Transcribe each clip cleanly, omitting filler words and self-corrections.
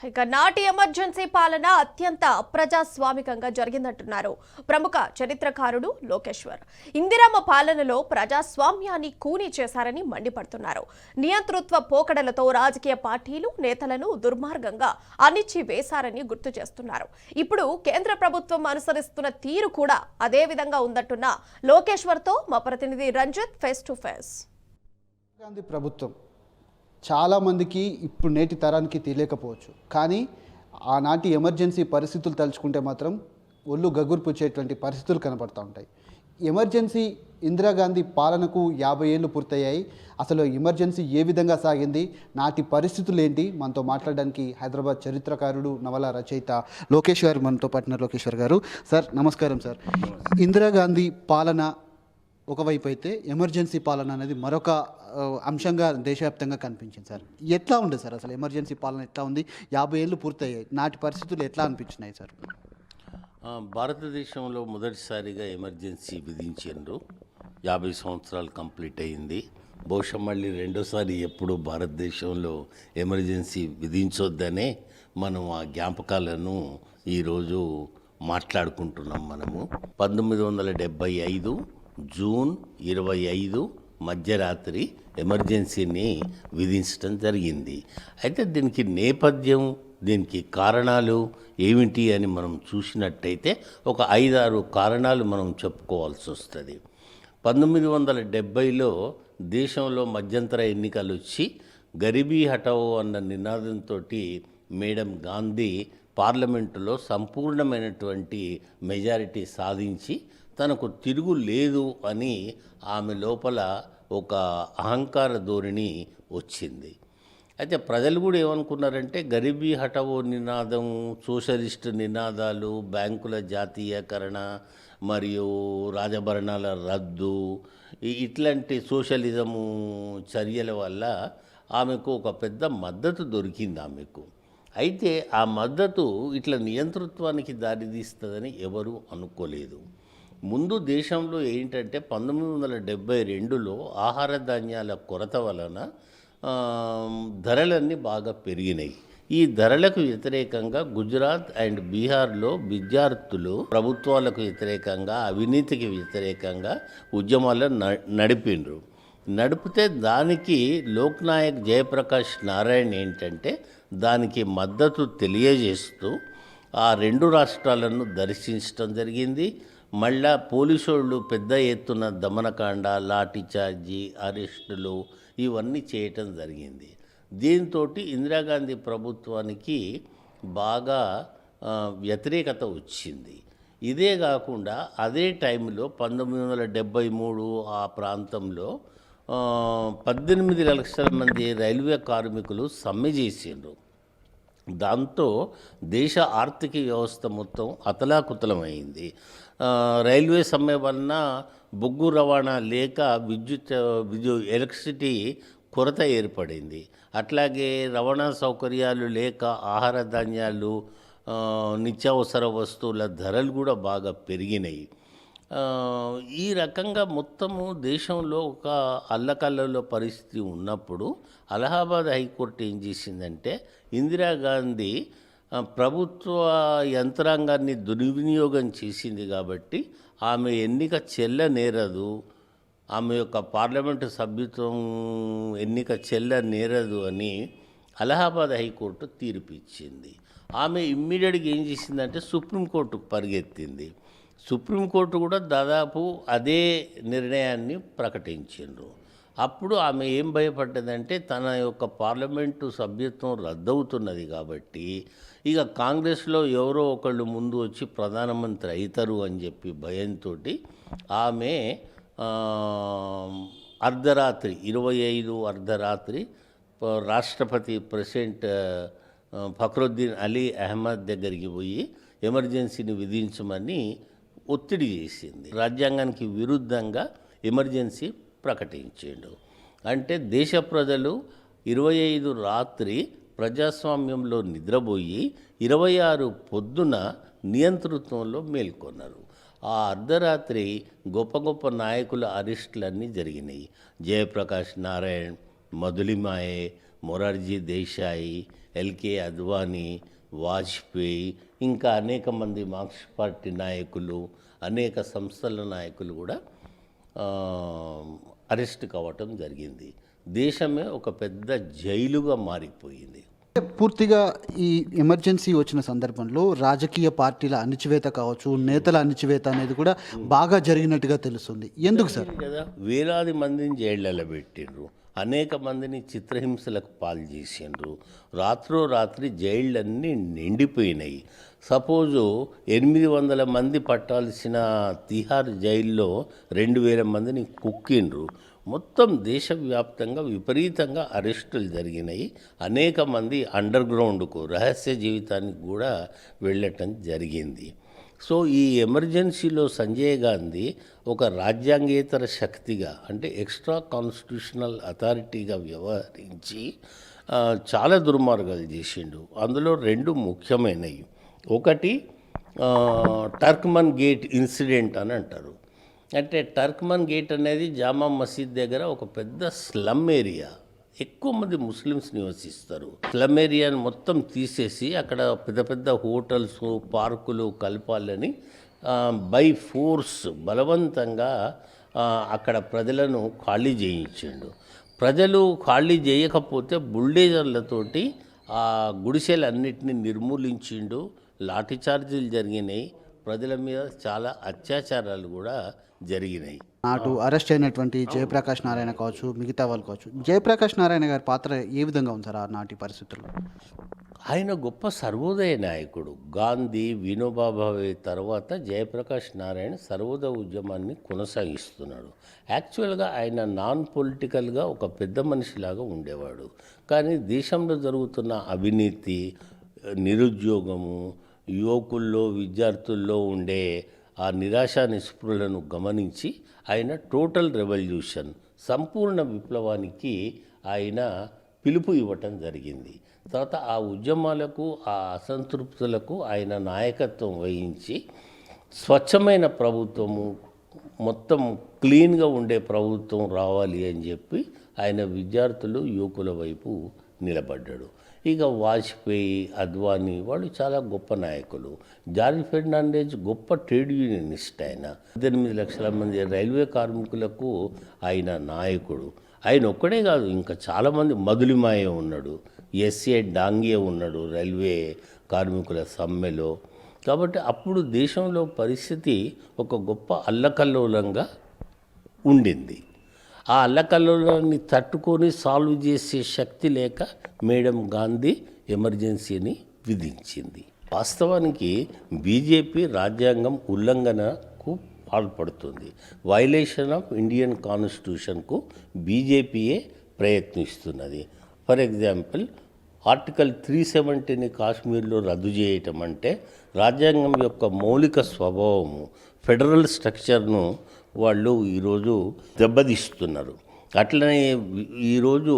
ఇక నాటి ఎమర్జెన్సీ పాలన అత్యంత అప్రజాస్వామికంగా జరిగిందంటున్నారు ప్రముఖ చరిత్రకారుడు లోకేశ్వర్. ఇందిరమ్మ పాలనలో ప్రజాస్వామ్యాన్ని కూని చేశారని మండిపడుతున్నారు. నియంతృత్వ పోకడలతో రాజకీయ పార్టీలు నేతలను దుర్మార్గంగా అణిచి వేశారని గుర్తు చేస్తున్నారు. ఇప్పుడు కేంద్ర ప్రభుత్వం అనుసరిస్తున్న తీరు కూడా అదే విధంగా ఉందంటున్న లోకేశ్వర్తో మా ప్రతినిధి Ranjith face to face. Gandhi ప్రభుత్వం చాలామందికి ఇప్పుడు నేటి తరానికి తెలియకపోవచ్చు, కానీ ఆనాటి ఎమర్జెన్సీ పరిస్థితులు తలుచుకుంటే మాత్రం ఒళ్ళు గగుర్పుచ్చేటువంటి పరిస్థితులు కనపడుతూ ఉంటాయి. ఎమర్జెన్సీ ఇందిరాగాంధీ పాలనకు 50 ఏళ్ళు పూర్తయ్యాయి. అసలు ఎమర్జెన్సీ ఏ విధంగా సాగింది, నాటి పరిస్థితులు ఏంటి, మనతో మాట్లాడడానికి హైదరాబాద్ చరిత్రకారుడు నవల రచయిత లోకేశ్వర్ మనతో పాటున్నారు. లోకేశ్వర్ గారు, సార్ నమస్కారం. సార్, ఇందిరాగాంధీ పాలన ఒకవైపు అయితే ఎమర్జెన్సీ పాలన అనేది మరొక అంశంగా దేశవ్యాప్తంగా కనిపించింది. సార్, ఎట్లా ఉంది సార్, అసలు ఎమర్జెన్సీ పాలన ఎట్లా ఉంది? 50 ఏళ్ళు పూర్తయ్యాయి, నాటి పరిస్థితులు ఎట్లా అనిపించినాయి సార్? భారతదేశంలో మొదటిసారిగా ఎమర్జెన్సీ విధించారు. 50 సంవత్సరాలు కంప్లీట్ అయింది. బహుశా మళ్ళీ రెండోసారి ఎప్పుడు భారతదేశంలో ఎమర్జెన్సీ విధించొద్దనే మనం ఆ జ్ఞాపకాలను ఈరోజు మాట్లాడుకుంటున్నాం. మనము 1975 జూన్ 25 మధ్యరాత్రి ఎమర్జెన్సీని విధించడం జరిగింది. అయితే దీనికి నేపథ్యం, దీనికి కారణాలు ఏమిటి అని మనం చూసినట్టయితే ఒక 5-6 కారణాలు మనం చెప్పుకోవాల్సి వస్తుంది. 1970లో దేశంలో మధ్యంతర ఎన్నికలు వచ్చి గరీబీ హటావో అన్న నినాదంతో మేడం గాంధీ పార్లమెంటులో సంపూర్ణమైనటువంటి మెజారిటీ సాధించి తనకు తిరుగు లేదు అని ఆమె లోపల ఒక అహంకార ధోరణి వచ్చింది. అయితే ప్రజలు కూడా ఏమనుకున్నారంటే గరీబీ హటావో నినాదం, సోషలిస్టు నినాదాలు, బ్యాంకుల జాతీయకరణ మరియు రాజభరణాల రద్దు, ఇట్లాంటి సోషలిజము చర్యల వల్ల ఆమెకు ఒక పెద్ద మద్దతు దొరికింది ఆమెకు. అయితే ఆ మద్దతు ఇట్లా నియంతృత్వానికి దారితీస్తుందని ఎవరూ అనుకోలేదు. ముందు దేశంలో ఏంటంటే 1972లో ఆహార ధాన్యాల కొరత వలన ధరలన్నీ బాగా పెరిగినాయి. ఈ ధరలకు వ్యతిరేకంగా గుజరాత్ అండ్ బీహార్లో విద్యార్థులు ప్రభుత్వాలకు వ్యతిరేకంగా, అవినీతికి వ్యతిరేకంగా ఉద్యమాలను నడిపితే దానికి లోక్నాయక్ జయప్రకాష్ నారాయణ్ ఏంటంటే దానికి మద్దతు తెలియజేస్తూ ఆ 2 రాష్ట్రాలను దర్శించడం జరిగింది. మళ్ళా పోలీసోళ్ళు పెద్ద ఎత్తున దమనకాండ, లాఠీచార్జీ, అరెస్టులు ఇవన్నీ చేయటం జరిగింది. దీంతో ఇందిరాగాంధీ ప్రభుత్వానికి బాగా వ్యతిరేకత వచ్చింది. ఇదే కాకుండా అదే టైంలో 1973 ఆ ప్రాంతంలో 18 లక్షల మంది రైల్వే కార్మికులు సమ్మె చేసిండ్రు. దాంతో దేశ ఆర్థిక వ్యవస్థ మొత్తం అతలాకుతలమైంది. రైల్వే సమ్మె వలన బొగ్గు రవాణా లేక ఎలక్ట్రిసిటీ కొరత ఏర్పడింది. అట్లాగే రవాణా సౌకర్యాలు లేక ఆహార ధాన్యాలు, నిత్యావసర వస్తువుల ధరలు కూడా బాగా పెరిగినాయి. ఈ రకంగా మొత్తము దేశంలో ఒక అల్లకల్లలో పరిస్థితి ఉన్నప్పుడు అలహాబాద్ హైకోర్టు ఏం చేసిందంటే ఇందిరాగాంధీ ప్రభుత్వ యంత్రాంగాన్ని దుర్వినియోగం చేసింది కాబట్టి ఆమె ఎన్నిక చెల్లనేరదు, ఆమె యొక్క పార్లమెంటు సభ్యత్వం ఎన్నిక చెల్లనేరదు అని అలహాబాద్ హైకోర్టు తీర్పు ఇచ్చింది. ఆమె ఇమ్మీడియట్గా ఏం చేసిందంటే సుప్రీంకోర్టుకు పరిగెత్తింది. సుప్రీంకోర్టు కూడా దాదాపు అదే నిర్ణయాన్ని ప్రకటించిండ్రు. అప్పుడు ఆమె ఏం భయపడ్డదంటే తన యొక్క పార్లమెంటు సభ్యత్వం రద్దవుతున్నది కాబట్టి ఇక కాంగ్రెస్లో ఎవరో ఒకళ్ళు ముందు వచ్చి ప్రధానమంత్రి అవుతారు అని చెప్పి భయంతో ఆమె అర్ధరాత్రి 25 అర్ధరాత్రి రాష్ట్రపతి ప్రెసిడెంట్ ఫక్రుద్దీన్ అలీ అహ్మద్ దగ్గరికి పోయి ఎమర్జెన్సీని విధించమని ఒత్తిడి చేసింది. రాజ్యాంగానికి విరుద్ధంగా ఎమర్జెన్సీ ప్రకటించాడు. అంటే దేశ ప్రజలు 25 రాత్రి ప్రజాస్వామ్యంలో నిద్రపోయి 26 పొద్దున నియంతృత్వంలో మేల్కొన్నారు. ఆ అర్ధరాత్రి గొప్ప గొప్ప నాయకుల అరెస్టులన్నీ జరిగినాయి. జయప్రకాష్ నారాయణ్, మధులిమాయే, మొరార్జీ దేశాయి, ఎల్కే అద్వానీ, వాజ్పేయి, ఇంకా అనేక మంది మార్క్సిస్ట్ పార్టీ నాయకులు, అనేక సంస్థల నాయకులు కూడా అరెస్ట్ కావటం జరిగింది. దేశమే ఒక పెద్ద జైలుగా మారిపోయింది. పూర్తిగా ఈ ఎమర్జెన్సీ వచ్చిన సందర్భంలో రాజకీయ పార్టీల అణిచివేత కావచ్చు, నేతల అణిచివేత అనేది కూడా బాగా జరిగినట్టుగా తెలుస్తుంది. ఎందుకు సార్? కదా, వేలాది మందిని జైళ్ళలో పెట్టిండ్రు, అనేక మందిని చిత్రహింసలకు పాలు చేసిండ్రు. రాత్రి జైళ్ళన్నీ నిండిపోయినాయి. సపోజు 800 మంది పట్టాల్సిన తిహార్ జైల్లో 2000 మందిని కుక్కిండ్రు. మొత్తం దేశవ్యాప్తంగా విపరీతంగా అరెస్టులు జరిగినాయి. అనేక మంది అండర్ గ్రౌండ్కు, రహస్య జీవితానికి కూడా వెళ్ళటం జరిగింది. సో ఈ ఎమర్జెన్సీలో సంజయ్ గాంధీ ఒక రాజ్యాంగేతర శక్తిగా, అంటే ఎక్స్ట్రా కాన్స్టిట్యూషనల్ అథారిటీగా వ్యవహరించి చాలా దుర్మార్గాలు చేసిండు. అందులో 2 ముఖ్యమైనవి. ఒకటి టర్క్మన్ గేట్ ఇన్సిడెంట్ అని అంటారు. అంటే టర్క్మన్ గేట్ అనేది జామా మసీద్ దగ్గర ఒక పెద్ద స్లమ్ ఏరియా, ఎక్కువ మంది ముస్లిమ్స్ నివసిస్తారు. స్లమ్ ఏరియాని మొత్తం తీసేసి అక్కడ పెద్ద పెద్ద హోటల్స్, పార్కులు కలపాలని బై ఫోర్స్ బలవంతంగా అక్కడ ప్రజలను ఖాళీ చేయించిండు. ప్రజలు ఖాళీ చేయకపోతే బుల్డేజర్లతోటి ఆ గుడిసెలన్నిటిని నిర్మూలించిండు. లాఠీచార్జీలు జరిగినాయి. ప్రజల మీద చాలా అత్యాచారాలు కూడా జరిగినాయి. నాటు అరెస్ట్ అయినటువంటి జయప్రకాష్ నారాయణ కావచ్చు, మిగతా వాళ్ళు కావచ్చు, జయప్రకాష్ నారాయణ గారి పాత్ర ఏ విధంగా ఉంది సార్ ఆ నాటి పరిస్థితుల్లో? ఆయన గొప్ప సర్వోదయ నాయకుడు. గాంధీ, వినోబా భావే తర్వాత జయప్రకాష్ నారాయణ సర్వోదయ ఉద్యమాన్ని కొనసాగిస్తున్నాడు. యాక్చువల్గా ఆయన నాన్ పొలిటికల్గా ఒక పెద్ద మనిషిలాగా ఉండేవాడు. కానీ దేశంలో జరుగుతున్న అవినీతి, నిరుద్యోగము, యువకుల్లో విద్యార్థుల్లో ఉండే ఆ నిరాశ నిస్పృహలను గమనించి ఆయన టోటల్ రెవల్యూషన్, సంపూర్ణ విప్లవానికి ఆయన పిలుపు ఇవ్వటం జరిగింది. తర్వాత ఆ ఉద్యమాలకు, ఆ అసంతృప్తులకు ఆయన నాయకత్వం వహించి స్వచ్ఛమైన ప్రభుత్వము, మొత్తం క్లీన్గా ఉండే ప్రభుత్వం రావాలి అని చెప్పి ఆయన విద్యార్థులు, యువకుల వైపు నిలబడ్డాడు. ఇక వాజ్పేయి, అద్వానీ వాళ్ళు చాలా గొప్ప నాయకులు. జార్జ్ ఫెర్నాండెజ్ గొప్ప ట్రేడ్ యూనియనిస్ట్. ఆయన 18 లక్షల మంది రైల్వే కార్మికులకు ఆయన నాయకుడు. ఆయన ఒక్కడే కాదు, ఇంకా చాలామంది, మధులిమాయ ఉన్నాడు, ఎస్ఏ డాంగే ఉన్నాడు రైల్వే కార్మికుల సమ్మెలో. కాబట్టి అప్పుడు దేశంలో పరిస్థితి ఒక గొప్ప అల్లకల్లోలంగా ఉండింది. ఆ అల్లకల్లోలాన్ని తట్టుకొని సాల్వ్ చేసే శక్తి లేక మేడం గాంధీ ఎమర్జెన్సీని విధించింది. వాస్తవానికి బీజేపీ రాజ్యాంగం ఉల్లంఘనకు పాల్పడుతుంది. వైలేషన్ ఆఫ్ ఇండియన్ కాన్స్టిట్యూషన్కు బీజేపీయే ప్రయత్నిస్తున్నది. ఫర్ ఎగ్జాంపుల్, ఆర్టికల్ 370ని కాశ్మీర్లో రద్దు చేయటం అంటే రాజ్యాంగం యొక్క మౌలిక స్వభావము, ఫెడరల్ స్ట్రక్చర్ను వాళ్ళు ఈరోజు దెబ్బతీస్తున్నారు. అట్లనే ఈరోజు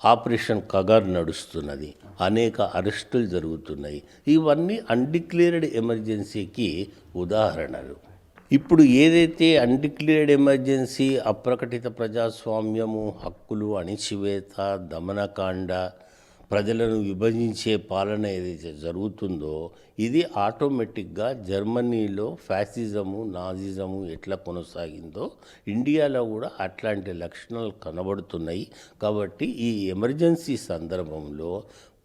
ఆపరేషన్ కగార్ నడుస్తున్నది, అనేక అరెస్టులు జరుగుతున్నాయి. ఇవన్నీ అన్డిక్లేర్డ్ ఎమర్జెన్సీకి ఉదాహరణలు. ఇప్పుడు ఏదైతే అన్డిక్లేర్డ్ ఎమర్జెన్సీ, అప్రకటిత ప్రజాస్వామ్యము, హక్కులు అణిచివేత, దమనకాండ, ప్రజలను విభజించే పాలన ఏదైతే జరుగుతుందో ఇది ఆటోమేటిక్గా జర్మనీలో ఫ్యాసిజము, నాజిజము ఎట్లా కొనసాగిందో ఇండియాలో కూడా అట్లాంటి లక్షణాలు కనబడుతున్నాయి. కాబట్టి ఈ ఎమర్జెన్సీ సందర్భంలో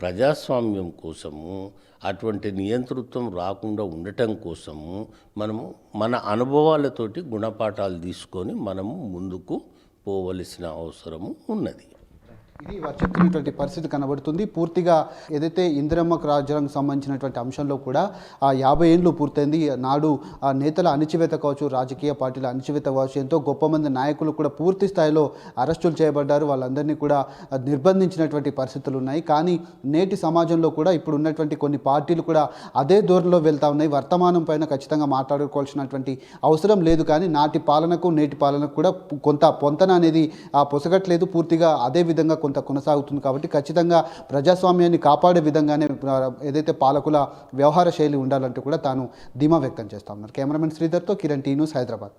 ప్రజాస్వామ్యం కోసము, అటువంటి నియంతృత్వం రాకుండా ఉండటం కోసము మనము మన అనుభవాలతోటి గుణపాఠాలు తీసుకొని మనము ముందుకు పోవలసిన అవసరము ఉన్నది. ఇది వారు చెప్తున్నటువంటి పరిస్థితి కనబడుతుంది. పూర్తిగా ఏదైతే ఇందిరమ్మ రాజ్యానికి సంబంధించినటువంటి అంశంలో కూడా ఆ 50 ఏళ్ళు పూర్తయింది. నాడు ఆ నేతల అణిచివేత కావచ్చు, రాజకీయ పార్టీల అణిచివేత కావచ్చు, ఎంతో గొప్ప మంది నాయకులు కూడా పూర్తి స్థాయిలో అరెస్టులు చేయబడ్డారు. వాళ్ళందరినీ కూడా నిర్బంధించినటువంటి పరిస్థితులు ఉన్నాయి. కానీ నేటి సమాజంలో కూడా ఇప్పుడు ఉన్నటువంటి కొన్ని పార్టీలు కూడా అదే ధోరణిలో వెళ్తూ ఉన్నాయి. వర్తమానం పైన ఖచ్చితంగా మాట్లాడుకోవాల్సినటువంటి అవసరం లేదు. కానీ నాటి పాలనకు నేటి పాలనకు కూడా కొంత పొంతన అనేది పొసగట్లేదు. పూర్తిగా అదే విధంగా కొంత కొనసాగుతుంది. కాబట్టి ఖచ్చితంగా ప్రజాస్వామ్యాన్ని కాపాడే విధంగానే ఏదైతే పాలకుల వ్యవహార శైలి ఉండాలంటూ కూడా తాను ధీమా వ్యక్తం చేస్తా ఉన్నారు. కెమెరామెన్ శ్రీధర్తో కిరణ్, టీ న్యూస్, హైదరాబాద్.